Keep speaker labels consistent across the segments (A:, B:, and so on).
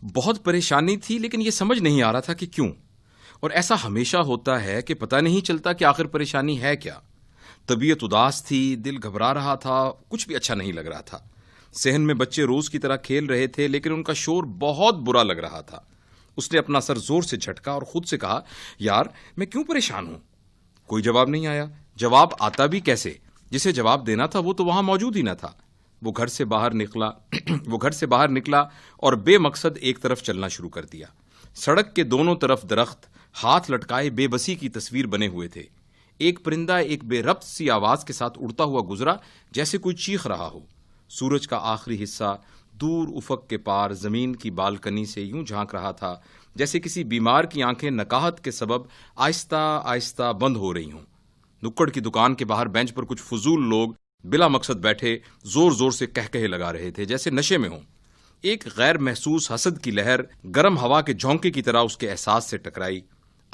A: بہت پریشانی تھی لیکن یہ سمجھ نہیں آ رہا تھا کہ کیوں، اور ایسا ہمیشہ ہوتا ہے کہ پتہ نہیں چلتا کہ آخر پریشانی ہے کیا۔ طبیعت اداس تھی، دل گھبرا رہا تھا، کچھ بھی اچھا نہیں لگ رہا تھا۔ صحن میں بچے روز کی طرح کھیل رہے تھے لیکن ان کا شور بہت برا لگ رہا تھا۔ اس نے اپنا سر زور سے جھٹکا اور خود سے کہا، یار میں کیوں پریشان ہوں؟ کوئی جواب نہیں آیا۔ جواب آتا بھی کیسے؟ جسے جواب دینا تھا وہ تو وہاں موجود ہی نہ تھا۔ وہ گھر سے باہر نکلا اور بے مقصد ایک طرف چلنا شروع کر دیا۔ سڑک کے دونوں طرف درخت ہاتھ لٹکائے بے بسی کی تصویر بنے ہوئے تھے۔ ایک پرندہ ایک بے ربط سی آواز کے ساتھ اڑتا ہوا گزرا، جیسے کوئی چیخ رہا ہو۔ سورج کا آخری حصہ دور افق کے پار زمین کی بالکنی سے یوں جھانک رہا تھا جیسے کسی بیمار کی آنکھیں نکاہت کے سبب آہستہ آہستہ بند ہو رہی ہوں۔ نکڑ کی دکان کے باہر بینچ پر کچھ فضول لوگ بلا مقصد بیٹھے زور زور سے کہکہے لگا رہے تھے جیسے نشے میں ہوں۔ ایک غیر محسوس حسد کی لہر گرم ہوا کے جھونکے کی طرح اس کے احساس سے ٹکرائی۔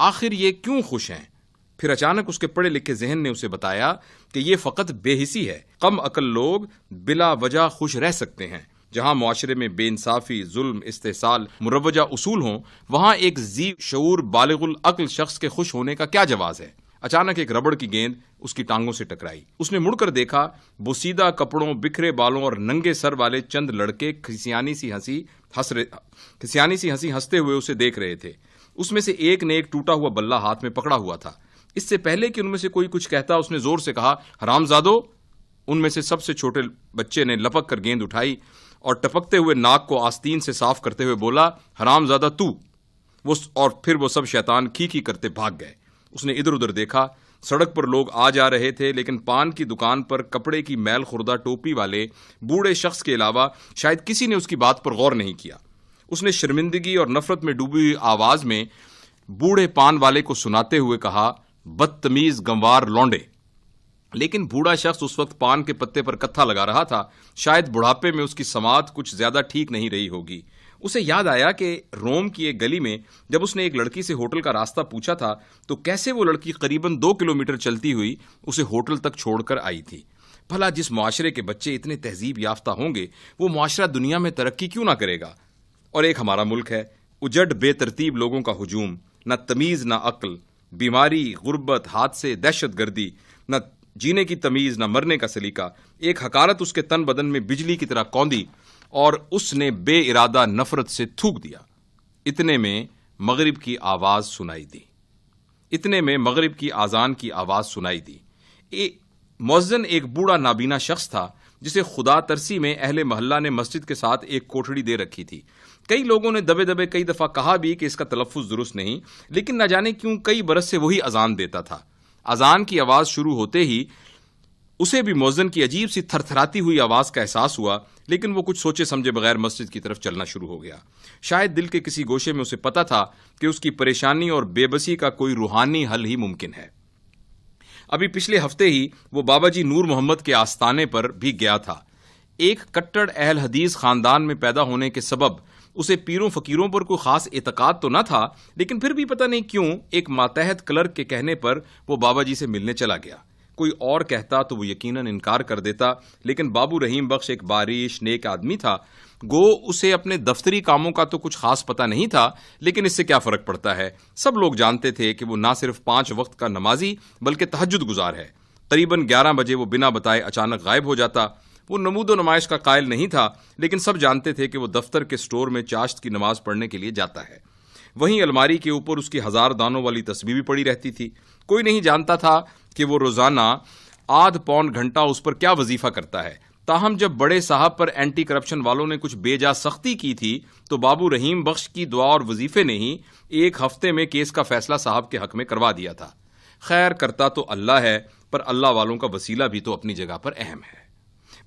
A: آخر یہ کیوں خوش ہیں؟ پھر اچانک اس کے پڑھے لکھے ذہن نے اسے بتایا کہ یہ فقط بے حسی ہے۔ کم عقل لوگ بلا وجہ خوش رہ سکتے ہیں۔ جہاں معاشرے میں بے انصافی، ظلم، استحصال مروجہ اصول ہوں، وہاں ایک ذی شعور بالغ العقل شخص کے خوش ہونے کا کیا جواز ہے؟ اچانک ایک ربڑ کی گیند اس کی ٹانگوں سے ٹکرائی۔ اس نے مڑ کر دیکھا، بوسیدہ کپڑوں، بکھرے بالوں اور ننگے سر والے چند لڑکے کھسیانی سی ہنسی ہنستے ہوئے اسے دیکھ رہے تھے۔ اس میں سے ایک نے ایک ٹوٹا ہوا بلہ ہاتھ میں پکڑا ہوا تھا۔ اس سے پہلے کہ ان میں سے کوئی کچھ کہتا، اس نے زور سے کہا، حرام زادو! ان میں سے سب سے چھوٹے بچے نے لپک کر گیند اٹھائی اور ٹپکتے ہوئے ناک کو آستین سے صاف کرتے ہوئے بولا، حرام زادہ تو! اور پھر وہ سب شیطان کھی کرتے بھاگ گئے۔ اس نے ادھر ادھر دیکھا، سڑک پر لوگ آ جا رہے تھے لیکن پان کی دکان پر کپڑے کی میل خوردہ ٹوپی والے بوڑھے شخص کے علاوہ شاید کسی نے اس کی بات پر غور نہیں کیا۔ اس نے شرمندگی اور نفرت میں ڈوبی ہوئی آواز میں بوڑھے پان والے کو سناتے ہوئے کہا، بدتمیز گنوار لونڈے! لیکن بوڑھا شخص اس وقت پان کے پتے پر کتھا لگا رہا تھا۔ شاید بڑھاپے میں اس کی سماعت کچھ زیادہ ٹھیک نہیں رہی ہوگی۔ اسے یاد آیا کہ روم کی ایک گلی میں جب اس نے ایک لڑکی سے ہوٹل کا راستہ پوچھا تھا تو کیسے وہ لڑکی قریباً 2 کلومیٹر چلتی ہوئی اسے ہوٹل تک چھوڑ کر آئی تھی۔ بھلا جس معاشرے کے بچے اتنے تہذیب یافتہ ہوں گے وہ معاشرہ دنیا میں ترقی کیوں نہ کرے گا؟ اور ایک ہمارا ملک ہے، اجڑ بے ترتیب لوگوں کا ہجوم، نہ تمیز نہ عقل، بیماری، غربت، حادثے، دہشت گردی، نہ جینے کی تمیز نہ مرنے کا سلیقہ۔ ایک حقارت اس کے تن بدن میں بجلی کی طرح کوندی اور اس نے بے ارادہ نفرت سے تھوک دیا۔ اتنے میں مغرب کی آواز سنائی دی۔ مغرب کی آذان کی آواز سنائی دی۔ مؤذن ایک بوڑھا نابینا شخص تھا جسے خدا ترسی میں اہل محلہ نے مسجد کے ساتھ ایک کوٹھڑی دے رکھی تھی۔ کئی لوگوں نے دبے دبے کئی دفعہ کہا بھی کہ اس کا تلفظ درست نہیں، لیکن نہ جانے کیوں کئی برس سے وہی اذان دیتا تھا۔ اذان کی آواز شروع ہوتے ہی اسے بھی مؤذن کی عجیب سی تھرتھراتی ہوئی آواز کا احساس ہوا، لیکن وہ کچھ سوچے سمجھے بغیر مسجد کی طرف چلنا شروع ہو گیا۔ شاید دل کے کسی گوشے میں اسے پتا تھا کہ اس کی پریشانی اور بے بسی کا کوئی روحانی حل ہی ممکن ہے۔ ابھی پچھلے ہفتے ہی وہ بابا جی نور محمد کے آستانے پر بھی گیا تھا۔ ایک کٹڑ اہل حدیث خاندان میں پیدا ہونے کے سبب اسے پیروں فقیروں پر کوئی خاص اعتقاد تو نہ تھا، لیکن پھر بھی پتہ نہیں کیوں ایک ماتحت کلرک کے کہنے پر وہ بابا جی سے ملنے چلا گیا۔ کوئی اور کہتا تو وہ یقیناً انکار کر دیتا، لیکن بابو رحیم بخش ایک باریش نیک آدمی تھا۔ گو اسے اپنے دفتری کاموں کا تو کچھ خاص پتہ نہیں تھا، لیکن اس سے کیا فرق پڑتا ہے؟ سب لوگ جانتے تھے کہ وہ نہ صرف 5 وقت کا نمازی بلکہ تہجد گزار ہے۔ قریباً 11 بجے وہ بنا بتائے اچانک غائب ہو جاتا۔ وہ نمود و نمائش کا قائل نہیں تھا، لیکن سب جانتے تھے کہ وہ دفتر کے سٹور میں چاشت کی نماز پڑھنے کے لیے جاتا ہے۔ وہیں الماری کے اوپر اس کی 1000 دانوں والی تسبیح بھی پڑی رہتی تھی۔ کوئی نہیں جانتا تھا کہ وہ روزانہ آدھ پون گھنٹہ اس پر کیا وظیفہ کرتا ہے۔ تاہم جب بڑے صاحب پر اینٹی کرپشن والوں نے کچھ بے جا سختی کی تھی تو بابو رحیم بخش کی دعا اور وظیفے نے ہی 1 ہفتے میں کیس کا فیصلہ صاحب کے حق میں کروا دیا تھا۔ خیر کرتا تو اللہ ہے، پر اللہ والوں کا وسیلہ بھی تو اپنی جگہ پر اہم ہے۔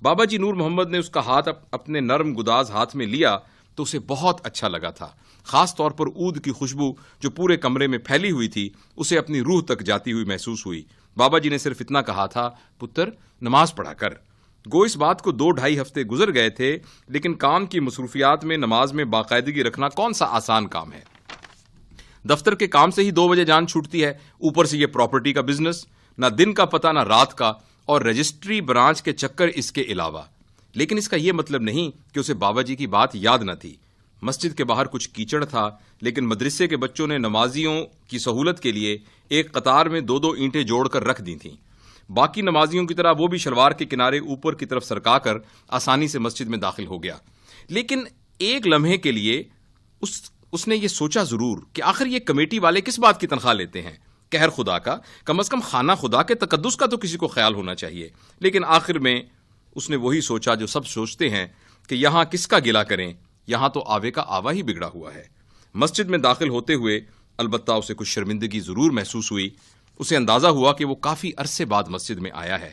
A: بابا جی نور محمد نے اس کا ہاتھ اپنے نرم گداز ہاتھ میں لیا تو اسے بہت اچھا لگا تھا۔ خاص طور پر عود کی خوشبو جو پورے کمرے میں پھیلی ہوئی تھی اسے اپنی روح تک جاتی ہوئی محسوس ہوئی۔ بابا جی نے صرف اتنا کہا تھا، پتر نماز پڑھا کر۔ گو اس بات کو 2-2.5 ہفتے گزر گئے تھے، لیکن کام کی مصروفیات میں نماز میں باقاعدگی رکھنا کون سا آسان کام ہے؟ دفتر کے کام سے ہی 2 بجے جان چھوٹتی ہے، اوپر سے یہ پراپرٹی کا بزنس، نہ دن کا پتہ نہ رات کا، اور رجسٹری برانچ کے چکر اس کے علاوہ۔ لیکن اس کا یہ مطلب نہیں کہ اسے بابا جی کی بات یاد نہ تھی۔ مسجد کے باہر کچھ کیچڑ تھا، لیکن مدرسے کے بچوں نے نمازیوں کی سہولت کے لیے ایک قطار میں 2 اینٹیں جوڑ کر رکھ دی تھیں۔ باقی نمازیوں کی طرح وہ بھی شلوار کے کنارے اوپر کی طرف سرکا کر آسانی سے مسجد میں داخل ہو گیا، لیکن ایک لمحے کے لیے اس نے یہ سوچا ضرور کہ آخر یہ کمیٹی والے کس بات کی تنخواہ لیتے ہیں؟ قہر خدا کا، کم از کم خانہ خدا کے تقدس کا تو کسی کو خیال ہونا چاہیے۔ لیکن آخر میں اس نے وہی سوچا جو سب سوچتے ہیں کہ یہاں کس کا گلہ کریں، یہاں تو آوے کا آوا ہی بگڑا ہوا ہے۔ مسجد میں داخل ہوتے ہوئے البتہ اسے کچھ شرمندگی ضرور محسوس ہوئی۔ اسے اندازہ ہوا کہ وہ کافی عرصے بعد مسجد میں آیا ہے۔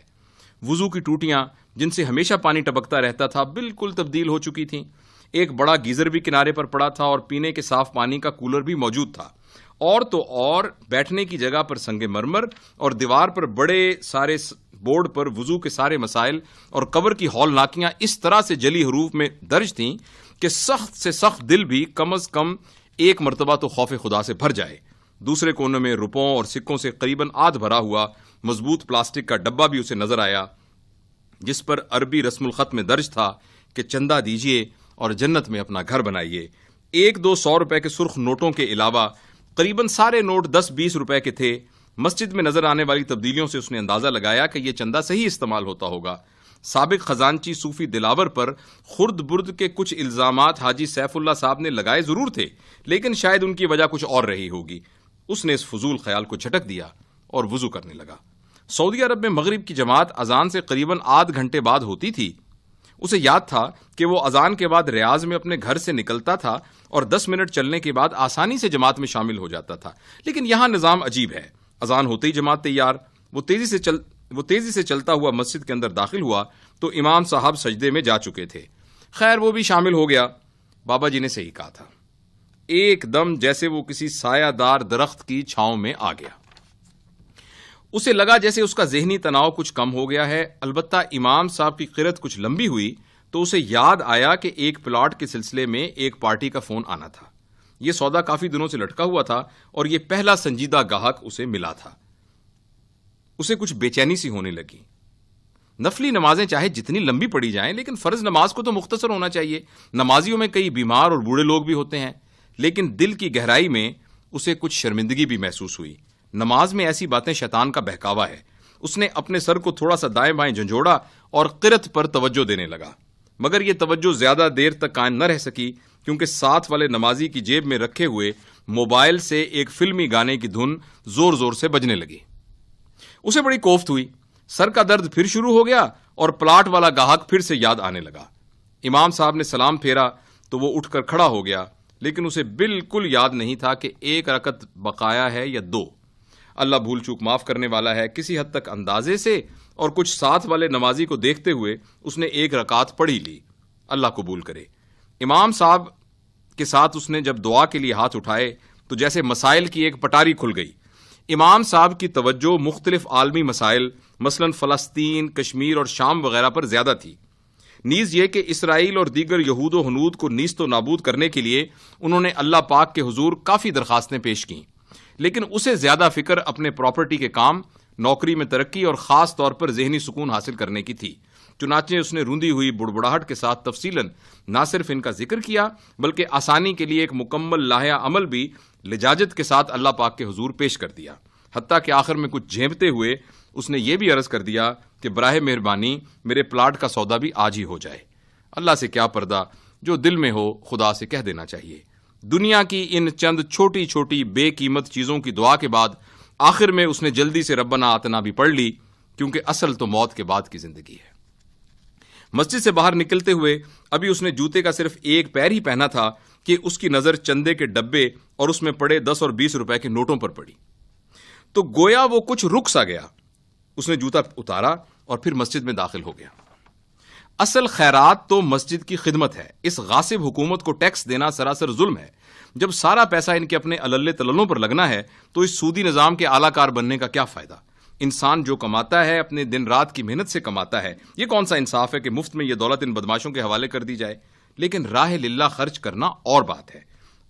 A: وضو کی ٹوٹیاں جن سے ہمیشہ پانی ٹپکتا رہتا تھا بالکل تبدیل ہو چکی تھیں۔ ایک بڑا گیزر بھی کنارے پر پڑا تھا اور پینے کے صاف پانی کا کولر بھی موجود تھا، اور تو اور بیٹھنے کی جگہ پر سنگ مرمر اور دیوار پر بڑے سارے بورڈ پر وضو کے سارے مسائل اور قبر کی ہولناکیاں اس طرح سے جلی حروف میں درج تھیں کہ سخت سے سخت دل بھی کم از کم ایک مرتبہ تو خوف خدا سے بھر جائے۔ دوسرے کونے میں روپوں اور سکوں سے قریباً آدھ بھرا ہوا مضبوط پلاسٹک کا ڈبہ بھی اسے نظر آیا، جس پر عربی رسم الخط میں درج تھا کہ چندہ دیجیے اور جنت میں اپنا گھر بنائیے۔ 1-2 100 روپے کے سرخ نوٹوں کے علاوہ قریباً سارے نوٹ 10-20 روپے کے تھے۔ مسجد میں نظر آنے والی تبدیلیوں سے اس نے اندازہ لگایا کہ یہ چندہ صحیح استعمال ہوتا ہوگا۔ سابق خزانچی صوفی دلاور پر خرد برد کے کچھ الزامات حاجی سیف اللہ صاحب نے لگائے ضرور تھے، لیکن شاید ان کی وجہ کچھ اور رہی ہوگی۔ اس نے اس فضول خیال کو جھٹک دیا اور وضو کرنے لگا۔ سعودی عرب میں مغرب کی جماعت اذان سے قریباً آدھ گھنٹے بعد ہوتی تھی۔ اسے یاد تھا کہ وہ اذان کے بعد ریاض میں اپنے گھر سے نکلتا تھا اور 10 منٹ چلنے کے بعد آسانی سے جماعت میں شامل ہو جاتا تھا، لیکن یہاں نظام عجیب ہے۔ اذان ہوتے ہی جماعت تیار۔ وہ تیزی سے چلتا ہوا مسجد کے اندر داخل ہوا تو امام صاحب سجدے میں جا چکے تھے۔ خیر وہ بھی شامل ہو گیا۔ بابا جی نے صحیح کہا تھا، ایک دم جیسے وہ کسی سایہ دار درخت کی چھاؤں میں آ گیا۔ اسے لگا جیسے اس کا ذہنی تناؤ کچھ کم ہو گیا ہے۔ البتہ امام صاحب کی قرت کچھ لمبی ہوئی تو اسے یاد آیا کہ ایک پلاٹ کے سلسلے میں ایک پارٹی کا فون آنا تھا۔ یہ سودا کافی دنوں سے لٹکا ہوا تھا اور یہ پہلا سنجیدہ گاہک اسے ملا تھا۔ اسے کچھ بے چینی سی ہونے لگی۔ نفلی نمازیں چاہے جتنی لمبی پڑی جائیں، لیکن فرض نماز کو تو مختصر ہونا چاہیے۔ نمازیوں میں کئی بیمار اور بوڑھے لوگ بھی ہوتے ہیں، لیکن دل کی گہرائی میں اسے کچھ شرمندگی بھی محسوس ہوئی۔ نماز میں ایسی باتیں شیطان کا بہکاوا ہے۔ اس نے اپنے سر کو تھوڑا سا دائیں بائیں جھنجھوڑا اور قرت پر توجہ دینے لگا، مگر یہ توجہ زیادہ دیر تک قائم نہ رہ سکی، کیونکہ ساتھ والے نمازی کی جیب میں رکھے ہوئے موبائل سے ایک فلمی گانے کی دھن زور زور سے بجنے لگی۔ اسے بڑی کوفت ہوئی، سر کا درد پھر شروع ہو گیا اور پلاٹ والا گاہک پھر سے یاد آنے لگا۔ امام صاحب نے سلام پھیرا تو وہ اٹھ کر کھڑا ہو گیا، لیکن اسے بالکل یاد نہیں تھا کہ 1 رکعت بقایا ہے یا 2۔ اللہ بھول چوک معاف کرنے والا ہے۔ کسی حد تک اندازے سے اور کچھ ساتھ والے نمازی کو دیکھتے ہوئے اس نے 1 رکعت پڑھی لی۔ اللہ قبول کرے۔ امام صاحب کے ساتھ اس نے جب دعا کے لیے ہاتھ اٹھائے تو جیسے مسائل کی ایک پٹاری کھل گئی۔ امام صاحب کی توجہ مختلف عالمی مسائل مثلا فلسطین، کشمیر اور شام وغیرہ پر زیادہ تھی، نیز یہ کہ اسرائیل اور دیگر یہود و ہنود کو نیست و نابود کرنے کے لیے انہوں نے اللہ پاک کے حضور کافی درخواستیں پیش کیں، لیکن اسے زیادہ فکر اپنے پراپرٹی کے کام، نوکری میں ترقی اور خاص طور پر ذہنی سکون حاصل کرنے کی تھی۔ چنانچہ اس نے روندی ہوئی بڑبڑاہٹ کے ساتھ تفصیلاً نہ صرف ان کا ذکر کیا، بلکہ آسانی کے لیے ایک مکمل لاہہ عمل بھی لجاجت کے ساتھ اللہ پاک کے حضور پیش کر دیا۔ حتیٰ کہ آخر میں کچھ جھیمتے ہوئے اس نے یہ بھی عرض کر دیا کہ براہ مہربانی میرے پلاٹ کا سودا بھی آج ہی ہو جائے۔ اللہ سے کیا پردہ، جو دل میں ہو خدا سے کہہ دینا چاہیے۔ دنیا کی ان چند چھوٹی چھوٹی بے قیمت چیزوں کی دعا کے بعد آخر میں اس نے جلدی سے ربنا آتنا بھی پڑھ لی، کیونکہ اصل تو موت کے بعد کی زندگی ہے۔ مسجد سے باہر نکلتے ہوئے ابھی اس نے جوتے کا صرف ایک پیر ہی پہنا تھا کہ اس کی نظر چندے کے ڈبے اور اس میں پڑے 10 اور 20 روپے کے نوٹوں پر پڑی، تو گویا وہ کچھ رک سا گیا۔ اس نے جوتا اتارا اور پھر مسجد میں داخل ہو گیا۔ اصل خیرات تو مسجد کی خدمت ہے۔ اس غاصب حکومت کو ٹیکس دینا سراسر ظلم ہے۔ جب سارا پیسہ ان کے اپنے اللے تللوں پر لگنا ہے تو اس سودی نظام کے اعلی کار بننے کا کیا فائدہ؟ انسان جو کماتا ہے اپنے دن رات کی محنت سے کماتا ہے۔ یہ کون سا انصاف ہے کہ مفت میں یہ دولت ان بدماشوں کے حوالے کر دی جائے؟ لیکن راہ للہ خرچ کرنا اور بات ہے۔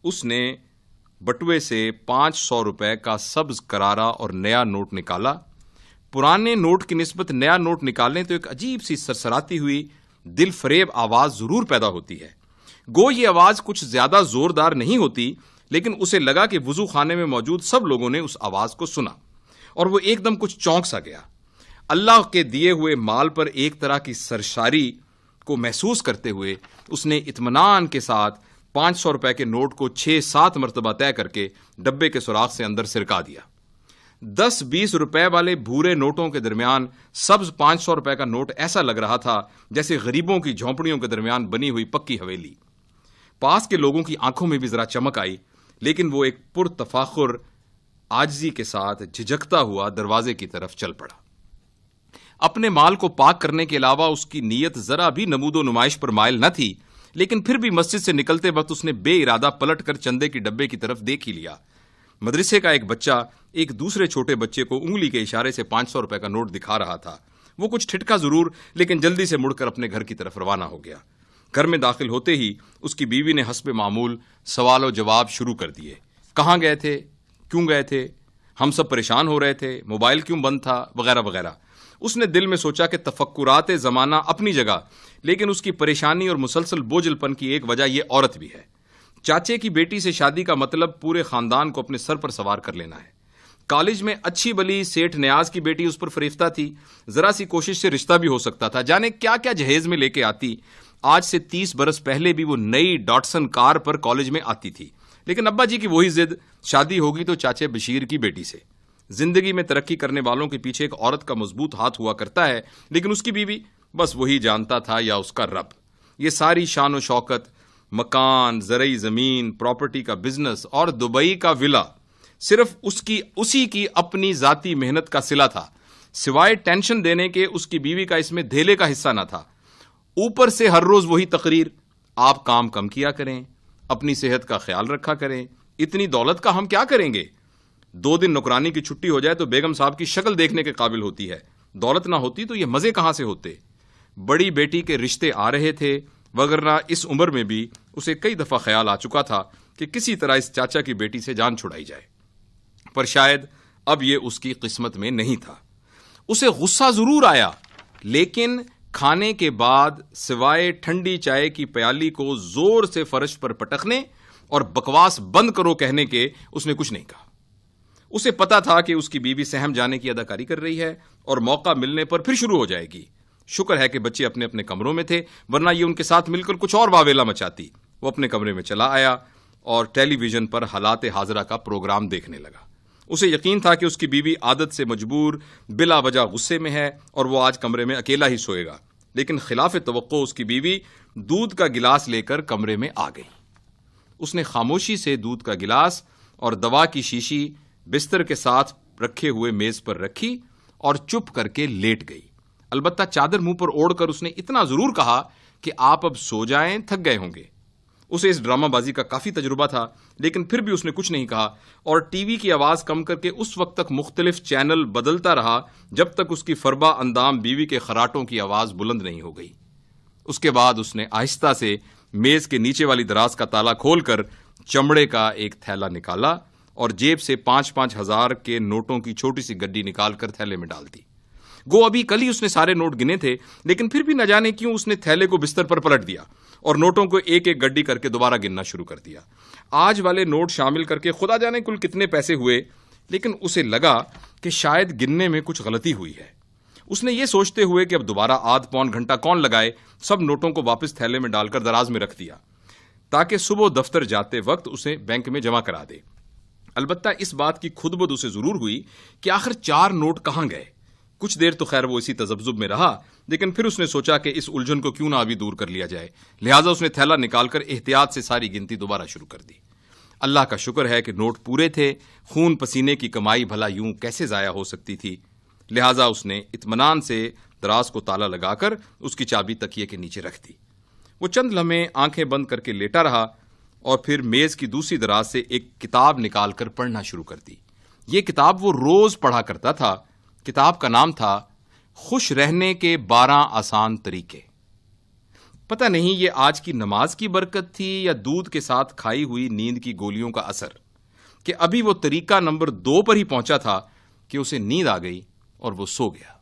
A: اس نے بٹوے سے 500 روپے کا سبز کرارا اور نیا نوٹ نکالا۔ پرانے نوٹ کی نسبت نیا نوٹ نکالنے تو ایک عجیب سی سرسراتی ہوئی دل فریب آواز ضرور پیدا ہوتی ہے۔ گو یہ آواز کچھ زیادہ زوردار نہیں ہوتی، لیکن اسے لگا کہ وضو خانے میں موجود سب لوگوں نے اس آواز کو سنا اور وہ ایک دم کچھ چونک سا گیا۔ اللہ کے دیے ہوئے مال پر ایک طرح کی سرشاری کو محسوس کرتے ہوئے اس نے اطمینان کے ساتھ 500 روپے کے نوٹ کو 6-7 مرتبہ طے کر کے ڈبے کے سوراخ سے اندر سرکا دیا۔ 10-20 روپے والے بھورے نوٹوں کے درمیان سبز 500 روپے کا نوٹ ایسا لگ رہا تھا جیسے غریبوں کی جھونپڑیوں کے درمیان بنی ہوئی پکی حویلی۔ پاس کے لوگوں کی آنکھوں میں بھی ذرا چمک آئی، لیکن وہ ایک پرتفاخر عاجزی کے ساتھ جھجکتا ہوا دروازے کی طرف چل پڑا۔ اپنے مال کو پاک کرنے کے علاوہ اس کی نیت ذرا بھی نمود و نمائش پر مائل نہ تھی، لیکن پھر بھی مسجد سے نکلتے وقت اس نے بے ارادہ پلٹ کر چندے کی ڈبے کی طرف دیکھ ہی لیا۔ مدرسے کا ایک بچہ ایک دوسرے چھوٹے بچے کو انگلی کے اشارے سے 500 روپے کا نوٹ دکھا رہا تھا۔ وہ کچھ ٹھٹکا ضرور، لیکن جلدی سے مڑ کر اپنے گھر کی طرف روانہ ہو گیا۔ گھر میں داخل ہوتے ہی اس کی بیوی نے حسب معمول سوال و جواب شروع کر دیے۔ کہاں گئے تھے؟ کیوں گئے تھے؟ ہم سب پریشان ہو رہے تھے، موبائل کیوں بند تھا، وغیرہ وغیرہ۔ اس نے دل میں سوچا کہ تفکرات زمانہ اپنی جگہ، لیکن اس کی پریشانی اور مسلسل بوجھل پن کی ایک وجہ یہ عورت بھی ہے۔ چاچے کی بیٹی سے شادی کا مطلب پورے خاندان کو اپنے سر پر سوار کر لینا ہے۔ کالج میں اچھی بلی سیٹھ نیاز کی بیٹی اس پر فریفتہ تھی، ذرا سی کوشش سے رشتہ بھی ہو سکتا تھا۔ جانے کیا کیا جہیز میں لے کے آتی۔ آج سے 30 برس پہلے بھی وہ نئی ڈاٹسن کار پر کالج میں آتی تھی، لیکن ابا جی کی وہی ضد، شادی ہوگی تو چاچے بشیر کی بیٹی سے۔ زندگی میں ترقی کرنے والوں کے پیچھے ایک عورت کا مضبوط ہاتھ ہوا کرتا ہے، لیکن اس کی بیوی بس وہی جانتا تھا یا اس کا رب۔ یہ ساری شان و شوکت، مکان، زرعی زمین، پراپرٹی کا بزنس اور دبئی کا ولا صرف اسی کی اپنی ذاتی محنت کا صلہ تھا۔ سوائے ٹینشن دینے کے اس کی بیوی کا اس میں دھیلے کا حصہ نہ تھا۔ اوپر سے ہر روز وہی تقریر، آپ کام کم کیا کریں، اپنی صحت کا خیال رکھا کریں، اتنی دولت کا ہم کیا کریں گے؟ 2 دن نوکرانی کی چھٹی ہو جائے تو بیگم صاحب کی شکل دیکھنے کے قابل ہوتی ہے، دولت نہ ہوتی تو یہ مزے کہاں سے ہوتے؟ بڑی بیٹی کے رشتے آ رہے تھے، وگرنہ اس عمر میں بھی اسے کئی دفعہ خیال آ چکا تھا کہ کسی طرح اس چاچا کی بیٹی سے جان چھڑائی جائے، پر شاید اب یہ اس کی قسمت میں نہیں تھا۔ اسے غصہ ضرور آیا، لیکن کھانے کے بعد سوائے ٹھنڈی چائے کی پیالی کو زور سے فرش پر پٹکنے اور بکواس بند کرو کہنے کے اس نے کچھ نہیں کہا۔ اسے پتا تھا کہ اس کی بیوی سہم جانے کی اداکاری کر رہی ہے اور موقع ملنے پر پھر شروع ہو جائے گی۔ شکر ہے کہ بچے اپنے اپنے کمروں میں تھے، ورنہ یہ ان کے ساتھ مل کر کچھ اور واویلا مچاتی۔ وہ اپنے کمرے میں چلا آیا اور ٹیلی ویژن پر حالات حاضرہ کا پروگرام دیکھنے لگا۔ اسے یقین تھا کہ اس کی بیوی عادت سے مجبور بلا وجہ غصے میں ہے اور وہ آج کمرے میں اکیلا ہی سوئے گا، لیکن خلاف توقع اس کی بیوی دودھ کا گلاس لے کر کمرے میں آ گئی۔ اس نے خاموشی سے دودھ کا گلاس اور دوا کی شیشی بستر کے ساتھ رکھے ہوئے میز پر رکھی اور چپ کر کے لیٹ گئی۔ البتہ چادر منہ پر اوڑھ کر اس نے اتنا ضرور کہا کہ آپ اب سو جائیں، تھک گئے ہوں گے۔ اسے اس ڈرامہ بازی کا کافی تجربہ تھا، لیکن پھر بھی اس نے کچھ نہیں کہا اور ٹی وی کی آواز کم کر کے اس وقت تک مختلف چینل بدلتا رہا جب تک اس کی فربا اندام بیوی کے خراٹوں کی آواز بلند نہیں ہو گئی۔ اس کے بعد اس نے آہستہ سے میز کے نیچے والی دراز کا تالا کھول کر چمڑے کا ایک تھیلا نکالا اور جیب سے 5-5 ہزار کے نوٹوں کی چھوٹی سی گڈی نکال کر تھیلے میں ڈال دی۔ گو ابھی کل ہی اس نے سارے نوٹ گنے تھے، لیکن پھر بھی نہ جانے کیوں اس نے تھیلے کو بستر پر پلٹ دیا اور نوٹوں کو ایک ایک گڈی کر کے دوبارہ گننا شروع کر دیا۔ آج والے نوٹ شامل کر کے خدا جانے کل کتنے پیسے ہوئے، لیکن اسے لگا کہ شاید گننے میں کچھ غلطی ہوئی ہے۔ اس نے یہ سوچتے ہوئے کہ اب دوبارہ آدھ پون گھنٹہ کون لگائے، سب نوٹوں کو واپس تھیلے میں ڈال کر دراز میں رکھ دیا تاکہ صبح دفتر جاتے وقت اسے بینک میں جمع کرا دے۔ البتہ اس بات کی خود بد اسے ضرور ہوئی کہ آخر 4 نوٹ کہاں گئے۔ کچھ دیر تو خیر وہ اسی تذبذب میں رہا، لیکن پھر اس نے سوچا کہ اس الجھن کو کیوں نہ ابھی دور کر لیا جائے، لہٰذا اس نے تھیلا نکال کر احتیاط سے ساری گنتی دوبارہ شروع کر دی۔ اللہ کا شکر ہے کہ نوٹ پورے تھے، خون پسینے کی کمائی بھلا یوں کیسے ضائع ہو سکتی تھی، لہٰذا اس نے اطمینان سے دراز کو تالا لگا کر اس کی چابی تکیے کے نیچے رکھ دی۔ وہ چند لمحے آنکھیں بند کر کے لیٹا رہا اور پھر میز کی دوسری دراز سے ایک کتاب نکال کر پڑھنا شروع کر دی۔ یہ کتاب وہ روز پڑھا کرتا تھا۔ کتاب کا نام تھا خوش رہنے کے 12 آسان طریقے۔ پتہ نہیں یہ آج کی نماز کی برکت تھی یا دودھ کے ساتھ کھائی ہوئی نیند کی گولیوں کا اثر کہ ابھی وہ طریقہ نمبر 2 پر ہی پہنچا تھا کہ اسے نیند آ گئی اور وہ سو گیا۔